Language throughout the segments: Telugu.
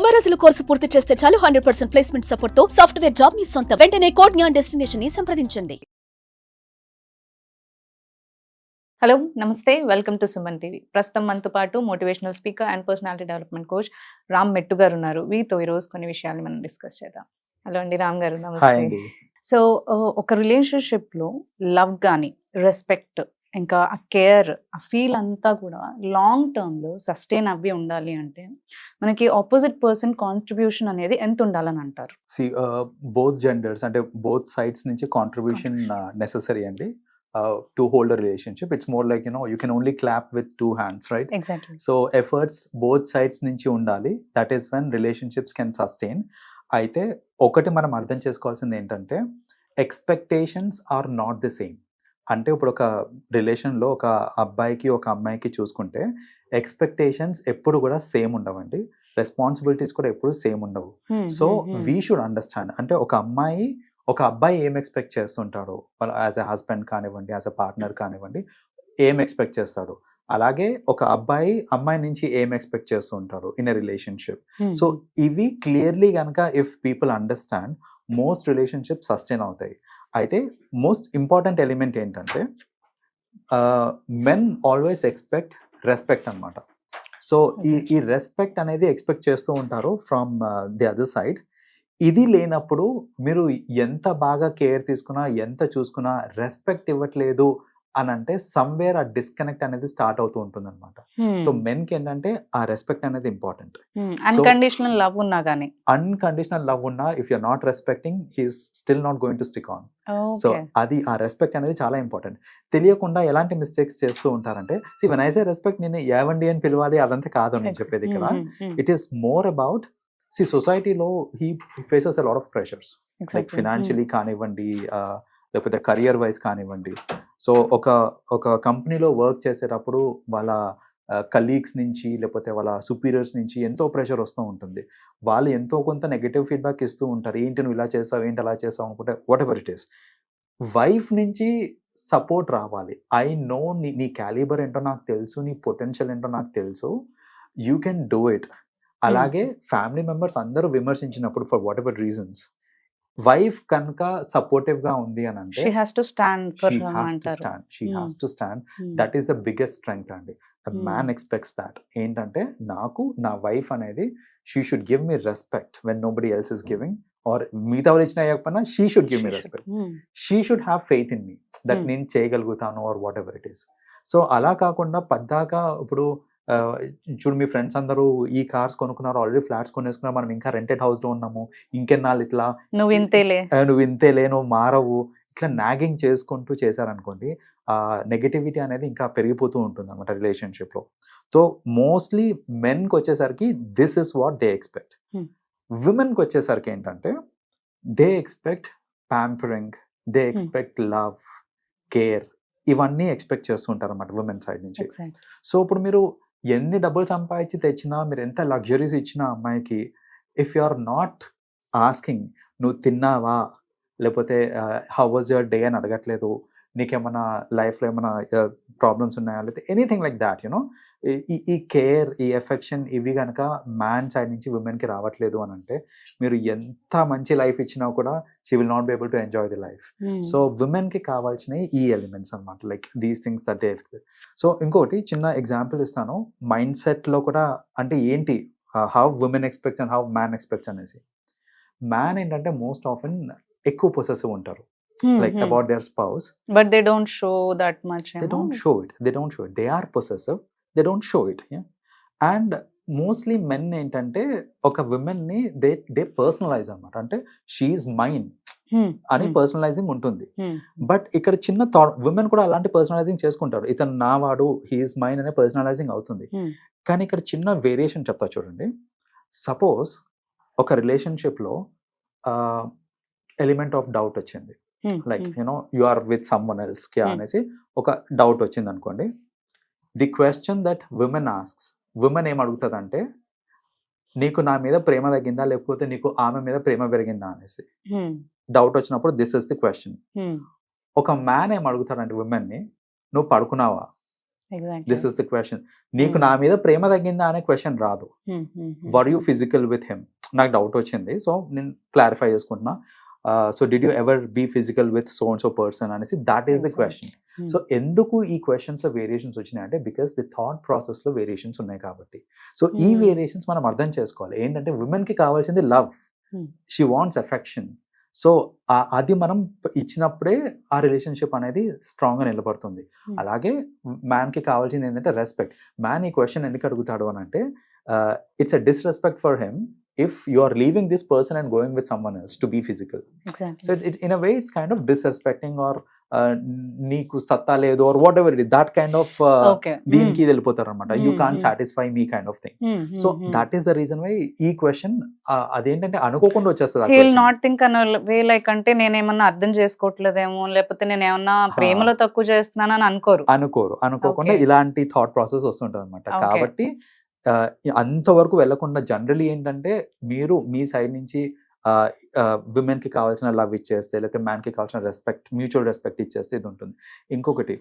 90 రోజుల కోర్సు పూర్తి చేస్తే చాలు 100% ప్లేస్మెంట్ సపోర్ట్ తో సాఫ్ట్వేర్ జాబ్ మీ సొంతం. వెంటనే కోడ్ జ్ఞాన్ డెస్టినేషన్ ని సంప్రదించండి. హలో నమస్తే, వెల్కమ్ టు సుమన్ టీవీ. ప్రస్తుతం మనతో పాటు motivational speaker and personality development coach Ram మెట్టు గారు ఉన్నారు. వీరితో ఈరోజు కొన్ని విషయాలు మనం డిస్కస్ చేద్దాం. హలో అండి రామ్ గారు, నమస్తే. సో ఒక రిలేషన్షిప్ లో లవ్ కానీ రెస్పెక్ట్ ఇంకా ఆ కేర్ ఆ ఫీల్ అంతా కూడా లాంగ్ టర్మ్ లో సస్టైన్ అవ్వి ఉండాలి అంటే మనకి ఆపోజిట్ పర్సన్ కాంట్రిబ్యూషన్ అనేది ఎంత ఉండాలని అంటారు? బోత్ జెండర్స్ అంటే బోత్ సైడ్స్ నుంచి కాంట్రిబ్యూషన్ నెసెసరీ అండి to hold a relationship. It's more like, you can only clap with two hands, right? Exactly. So efforts both sides నుంచి ఉండాలి. That is when relationships can sustain. అయితే ఒకటి మనం అర్థం చేసుకోవాల్సింది ఏంటంటే expectations are not the same. అంటే ఇప్పుడు ఒక రిలేషన్లో ఒక అబ్బాయికి ఒక అమ్మాయికి చూసుకుంటే ఎక్స్పెక్టేషన్స్ ఎప్పుడు కూడా సేమ్ ఉండవండి, రెస్పాన్సిబిలిటీస్ కూడా ఎప్పుడు సేమ్ ఉండవు. So we should understand. అంటే ఒక అబ్బాయి ఏం ఎక్స్పెక్ట్ చేస్తుంటాడు, యాజ్ ఎ హస్బెండ్ కానివ్వండి, యాజ్ ఎ పార్ట్నర్ కానివ్వండి, ఏం ఎక్స్పెక్ట్ చేస్తాడు, అలాగే ఒక అమ్మాయి నుంచి ఏం ఎక్స్పెక్ట్ చేస్తూ ఉంటాడు ఇన్ ఎ రిలేషన్షిప్. సో ఇవి క్లియర్లీ కనుక if people understand, most relationship sustain అవుతాయి. అయితే మోస్ట్ ఇంపార్టెంట్ ఎలిమెంట్ ఏంటంటే మెన్ ఆల్వేస్ ఎక్స్పెక్ట్ రెస్పెక్ట్ అనమాట. సో ఈ రెస్పెక్ట్ అనేది ఎక్స్పెక్ట్ చేస్తూ ఉంటారు ఫ్రమ్ ది అదర్ సైడ్. ఇది లేనప్పుడు మీరు ఎంత బాగా కేర్ తీసుకున్నా, ఎంత చూసుకున్నా రెస్పెక్ట్ ఇవ్వట్లేదు అని అంటే సమ్వేర్ ఆ డిస్కనెక్ట్ అనేది స్టార్ట్ అవుతూ ఉంటుంది అనమాట. సో మెన్ కి ఏంటంటే ఆ రెస్పెక్ట్ అనేది ఇంపార్టెంట్. అన్కండిషనల్ లవ్ ఉన్నా కానీ, అన్కండిషనల్ లవ్ ఉన్నా if you're not respecting, he is still not going to stick on. So అది ఆ రెస్పెక్ట్ అనేది చాలా ఇంపార్టెంట్. తెలియకుండా ఎలాంటి మిస్టేక్స్ చేస్తూ ఉంటారంటే, వెన్ ఐ సే రెస్పెక్ట్, నేను ఏవండి అని పిలవాలి అదంతా కాదు నేను చెప్పేది ఇక్కడ. ఇట్ ఈస్ మోర్ అబౌట్, సొసైటీలో he faces a lot of pressures, like financially కానివ్వండి, లేకపోతే కెరియర్ వైజ్ కానివ్వండి. సో ఒక కంపెనీలో వర్క్ చేసేటప్పుడు వాళ్ళ కలీగ్స్ నుంచి లేకపోతే వాళ్ళ సుపీరియర్స్ నుంచి ఎంతో ప్రెషర్ వస్తూ ఉంటుంది. వాళ్ళు ఎంతో కొంత నెగటివ్ ఫీడ్బ్యాక్ ఇస్తూ ఉంటారు, ఏంటి నువ్వు ఇలా చేసావు, ఏంటి అలా చేసావు అనుకుంటే, whatever it is. Wife నుంచి సపోర్ట్ రావాలి. ఐ నో నీ క్యాలిబర్ ఏంటో నాకు తెలుసు, నీ పొటెన్షియల్ ఏంటో నాకు తెలుసు, యూ కెన్ డూ ఇట్. అలాగే ఫ్యామిలీ మెంబర్స్ అందరూ విమర్శించినప్పుడు for whatever reasons, wife కనుక సపోర్టివ్ గా ఉంది అని అంటే she has to stand. That is the biggest strength అండి. The man expects that. ఏంటంటే నా వైఫ్ అనేది she should give me respect when nobody else is giving, or మిగతా వాళ్ళు ఇచ్చినా ఇవ్వకపోయినా she should give me respect. She should have faith in me that నేను చేయగలుగుతాను or whatever it is. So అలా కాకుండా పద్దాకా ఇప్పుడు చూడు మీ ఫ్రెండ్స్ అందరూ ఈ కార్స్ కొనుక్కున్నారు, ఆల్రెడీ ఫ్లాట్స్ కొనేసుకున్నారు, మనం ఇంకా రెంటెడ్ హౌస్ లో ఉన్నాము, ఇంకెన్నాళ్ళు ఇట్లా నువ్వు ఇంతేలే నువ్వు మారవు, ఇట్లా నాగింగ్ చేసుకుంటూ చేశారనుకోండి, ఆ నెగటివిటీ అనేది ఇంకా పెరిగిపోతూ ఉంటుంది అనమాట రిలేషన్షిప్ లో. సో మోస్ట్లీ మెన్కి వచ్చేసరికి this is what they expect. విమెన్కి వచ్చేసరికి ఏంటంటే they expect pampering, they expect love, care, ఇవన్నీ ఎక్స్పెక్ట్ చేస్తుంటారు అన్నమాట విమెన్ సైడ్ నుంచి. సో ఇప్పుడు మీరు ఎన్ని డబ్బులు సంపాదించి తెచ్చినా, మీరు ఎంత లగ్జరీస్ ఇచ్చినా అమ్మాయికి, if you are not asking నువ్వు తిన్నావా, లేకపోతే హౌ వాజ్ యువర్ డే అని అడగట్లేదు, నీకేమైనా లైఫ్లో ఏమైనా ప్రాబ్లమ్స్ ఉన్నాయా, లేకపోతే ఎనీథింగ్ లైక్ దాట్, ఈ కేర్, ఈ ఎఫెక్షన్ ఇవి కనుక మ్యాన్ సైడ్ నుంచి విమెన్కి రావట్లేదు అని అంటే, మీరు ఎంత మంచి లైఫ్ ఇచ్చినా కూడా she will not be able to enjoy the life. So విమెన్కి కావాల్సినవి ఈ ఎలిమెంట్స్ అనమాట, like these things that they expect. So ఇంకోటి చిన్న ఎగ్జాంపుల్ ఇస్తాను మైండ్ సెట్లో కూడా, అంటే ఏంటి how women expects and how man expects అనేసి. మ్యాన్ ఏంటంటే మోస్ట్ ఆఫెన్ ఎక్కువ పొసెసివ్ ఉంటారు, like about their spouse, but they don't show that much. They don't show it. They are possessive, they don't show it. And mostly men ఏంటంటే ఒక విమెన్ ని దే పర్సనలైజ్ అన్నమాట, అంటే షీఈస్ మైన్ అని పర్సనలైజింగ్ ఉంటుంది. బట్ ఇక్కడ చిన్న థాట్, విమెన్ కూడా అలాంటి పర్సనలైజింగ్ చేసుకుంటారు, ఇతను నా వాడు, హీఈస్ మైన్ అనే పర్సనలైజింగ్ అవుతుంది. కానీ ఇక్కడ చిన్న వేరియేషన్ చెప్తా చూడండి. సపోజ్ ఒక రిలేషన్షిప్ లో ఎలిమెంట్ ఆఫ్ డౌట్ వచ్చింది, like you are with someone else క్యా అనేసి ఒక డౌట్ వచ్చింది అనుకోండి. The question that women asks, women ఏం అడుగుతుంది అంటే, నీకు నా మీద ప్రేమ తగ్గిందా, లేకపోతే నీకు ఆమె మీద ప్రేమ పెరిగిందా అనేసి డౌట్ వచ్చినప్పుడు దిస్ ఇస్ ది క్వశ్చన్. ఒక మ్యాన్ ఏం అడుగుతాడంటే విమెన్ ని, నువ్వు పడుకున్నావా, దిస్ ఇస్ ద క్వశ్చన్. నీకు నా మీద ప్రేమ తగ్గిందా అనే క్వశ్చన్ రాదు. Were you physical with him? నాకు డౌట్ వచ్చింది, సో నేను క్లారిఫై చేసుకుంటున్నా. So did you ever be physical with so and so person అనేసి, that is the question. So ఎందుకు ఈ క్వశ్చన్స్ లో వేరియేషన్స్ వచ్చినాయి అంటే బికాస్ ది థాట్ ప్రాసెస్ లో వేరియేషన్స్ ఉన్నాయి కాబట్టి. సో ఈ వేరియేషన్స్ మనం అర్థం చేసుకోవాలి. ఏంటంటే ఉమెన్ కి కావాల్సింది love, she wants affection. So అది మనం ఇచ్చినప్పుడే ఆ రిలేషన్షిప్ అనేది స్ట్రాంగ్ గా నిలబడుతుంది. అలాగే మ్యాన్ కి కావాల్సింది ఏంటంటే రెస్పెక్ట్. మ్యాన్ ఈ క్వశ్చన్ ఎందుకు అడుగుతాడు అని అంటే it's a disrespect for him if you are leaving this person and going with someone else to be physical. Exactly. So it in a way it's kind of disrespecting or నీకు సత్తా లేదు or whatever it is, that kind of దీనికి వెళ్ళిపోతారు అనమాట. You can't satisfy me kind of thing. So that is the reason why ఈ క్వశ్చన్ అదేంటంటే అనుకోకుండా వచ్చేస్తుంది. he'll not think అన్న వే లైక్ అంటే నేను ఏమన్నా అర్థం చేసుకోవట్లేదేమో, లేకపోతే నేను ఏమన్నా ప్రేమలో తక్కువ చేస్తున్నానని అనుకోకుండా ఇలాంటి థాట్ ప్రాసెస్ వస్తుంటది అనమాట. కాబట్టి అంతవరకు వెళ్లకుండా జనరలీ ఏంటంటే మీరు మీ సైడ్ నుంచి విమెన్ కి కావాల్సిన లవ్ ఇచ్చేస్తే, లేకపోతే మ్యాన్ కి కావాల్సిన రెస్పెక్ట్, మ్యూచువల్ రెస్పెక్ట్ ఇచ్చేస్తే ఇది ఉంటుంది. ఇంకొకటి,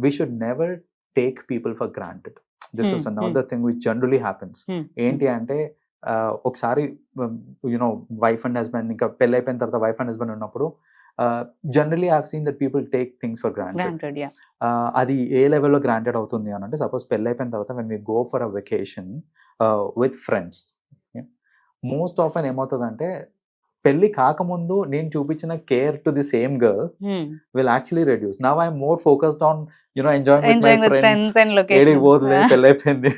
we should never take people for granted. This is another thing which generally happens. ఏంటి అంటే ఒకసారి యునో వైఫ్ అండ్ హస్బెండ్, ఇంకా పెళ్ళి అయిపోయిన తర్వాత వైఫ్ అండ్ హస్బెండ్ ఉన్నప్పుడు generally I have seen that people take things for granted. అది ఏ లెవెల్లో గ్రాంటెడ్ అవుతుంది అని అంటే, సపోజ్ పెళ్ళి అయిపోయిన తర్వాత when we go for a vacation with friends, most often ఏమవుతుందంటే పెళ్లి కాకముందు నేను చూపించిన care to the same girl will actually reduce. Now I'm more focused on enjoying with my friends and location. పెళ్లి అయిపోయింది,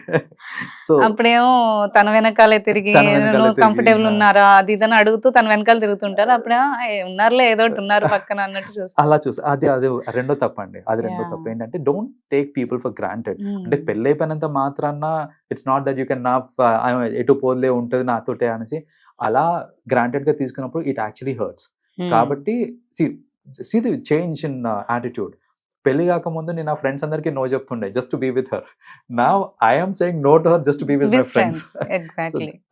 సో అప్పుడేమో తన వెనకాలే తిరిగి కంఫర్టబుల్ ఉన్నారా అది ఇదని అడుగుతూ తన వెనకాల తిరుగుతుంటారు. అప్పుడే ఉన్నారులే ఏదో ఉన్నారు పక్కన అన్నట్టు చూస్తారు. అలా చూసి అది రెండో తప్పండి. అది రెండో తప్పు. ఏంటంటే don't take people for granted. అంటే పెళ్లి అయిపోయినంత మాత్రాన it's not that you can నా ఎటు పోలే ఉంటుంది నాతోటే అనేసి అలా గ్రాంటెడ్ గా తీసుకున్నప్పుడు ఇట్ యాక్చువల్లీ హర్ట్స్. కాబట్టి see the change in attitude. పెళ్లి కాకముందు నేను నా ఫ్రెండ్స్ అందరికి నో చెప్తుండే just to be with her. Now I'm saying no to her just to be with my friends.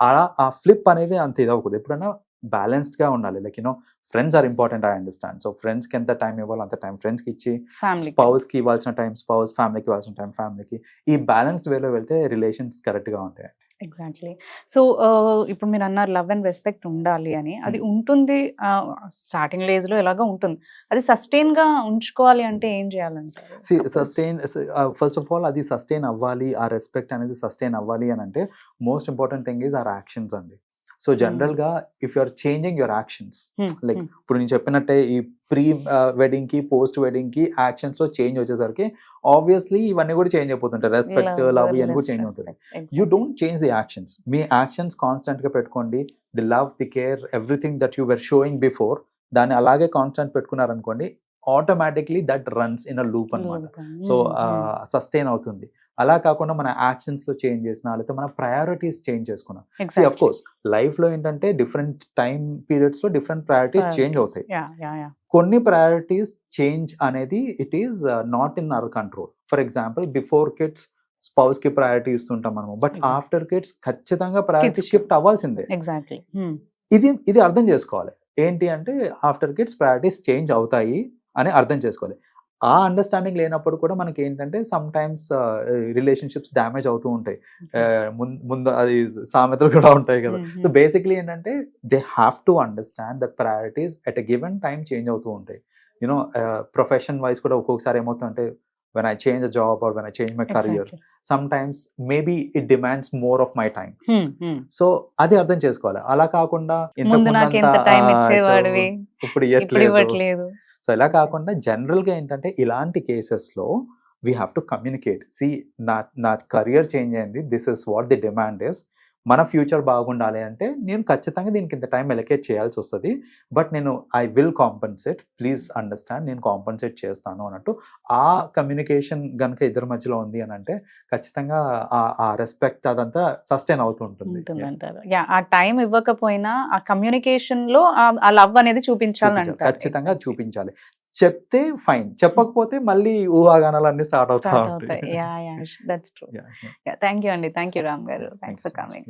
అలా ఆ ఫ్లిప్ అనేది అంత ఇది అవ్వకూడదు. ఎప్పుడైనా బ్యాలెన్స్డ్ గా ఉండాలి. Like you know friends are important, I understand. So friends కి ఎంత టైం ఇవ్వాలో అంత టైం ఫ్రెండ్స్ కి ఇచ్చి, స్పౌస్ కి ఇవ్వాల్సిన టైం స్పౌస్, ఫ్యామిలీకి ఇవ్వాల్సిన టైం ఫ్యామిలీకి, ఈ బ్యాలెన్స్డ్ వేలో వెళ్తే రిలేషన్స్ కరెక్ట్ గా ఉంటాయి. ఎగ్జాక్ట్లీ. సో ఇప్పుడు మీరు అన్నారు లవ్ అండ్ రెస్పెక్ట్ ఉండాలి అని. అది ఉంటుంది స్టార్టింగ్ ఏజ్ లో ఎలాగో ఉంటుంది. అది సస్టైన్ గా ఉంచుకోవాలి అంటే ఏం చేయాలంటే, ఫస్ట్ ఆఫ్ ఆల్ అది సస్టైన్ అవ్వాలి, ఆ రెస్పెక్ట్ అనేది సస్టైన్ అవ్వాలి అని అంటే most important thing is our actions అండి. సో జనరల్ గా if you are changing your actions, like ఇప్పుడు నేను చెప్పినట్టే ఈ ప్రీ వెడ్డింగ్ కి పోస్ట్ వెడ్డింగ్ కి యాక్షన్స్ లో చేంజ్ వచ్చేసరికి ఆబ్వియస్లీ ఇవన్నీ కూడా చేంజ్ అయిపోతుంటాయి. రెస్పెక్ట్, లవ్ ఇవన్నీ కూడా చేంజ్ అవుతుంది. You don't change the actions. మీ యాక్షన్స్ కాన్స్టెంట్ గా పెట్టుకోండి. The love, the care, everything that you were showing before, దాన్ని అలాగే కాన్స్టెంట్ పెట్టుకున్నారనుకోండి, automatically that runs in a loop అనమాట. సో సస్టైన్ అవుతుంది. అలా కాకుండా మన యాక్షన్స్ లో చేంజ్ చేసినా, లేకపోతే మన ప్రయారిటీస్ చేంజ్ చేసుకున్నాం. అఫ్ కోర్స్ లైఫ్ లో ఏంటంటే డిఫరెంట్ టైం పీరియడ్స్ లో డిఫరెంట్ ప్రయారిటీస్ చేంజ్ అవుతాయి. కొన్ని ప్రయారిటీస్ చేంజ్ అనేది it is not in our control. For example before kids spouse కి ప్రయారిటీ ఇస్తుంటాం మనము, బట్ ఆఫ్టర్ కిడ్స్ ఖచ్చితంగా ప్రయారిటీ షిఫ్ట్ అవ్వాల్సిందే. ఇది అర్థం చేసుకోవాలి. ఏంటి అంటే ఆఫ్టర్ కిడ్స్ ప్రయారిటీస్ చేంజ్ అవుతాయి అని అర్థం చేసుకోవాలి. ఆ అండర్స్టాండింగ్ లేనప్పుడు కూడా మనకి ఏంటంటే సమ్ టైమ్స్ రిలేషన్షిప్స్ డ్యామేజ్ అవుతూ ఉంటాయి. ముందు అది సామెతలు కూడా ఉంటాయి కదా. సో బేసిక్లీ ఏంటంటే they have to understand that priorities at a given time change అవుతూ ఉంటాయి. యూనో ప్రొఫెషన్ వైజ్ కూడా ఒక్కొక్కసారి ఏమవుతుందంటే when I change a job or when I change my career, sometimes maybe it demands more of my time. So adi ardham chesukovali. Ala kaakunda mundu naaku enta time ichevadivi ippudu iyyatledu. So ila kaakunda general ga entante ilanti cases lo we have to communicate. See, na career change ayindi, this is what the demand is. మన ఫ్యూచర్ బాగుండాలి అంటే నేను ఖచ్చితంగా దీనికి ఇంత టైం ఎలకేట్ చేయాల్సి వస్తుంది, బట్ నేను I will compensate, please understand, నేను కాంపన్సేట్ చేస్తాను అన్నట్టు ఆ కమ్యూనికేషన్ కనుక ఇద్దరి మధ్యలో ఉంది అని అంటే ఖచ్చితంగా ఆ రెస్పెక్ట్ అదంతా సస్టైన్ అవుతుంటుంది. ఆ టైం ఇవ్వకపోయినా ఆ కమ్యూనికేషన్ లో ఆ లవ్ అనేది చూపించాలి, ఖచ్చితంగా చూపించాలి. చెప్తే ఫైన్, చెప్పకపోతే మళ్ళీ ఊహాగానాలు అన్ని స్టార్ట్ అవుతాయి. That's true. Thank you అండి. Thank you రామ్ గారు. Thanks for coming.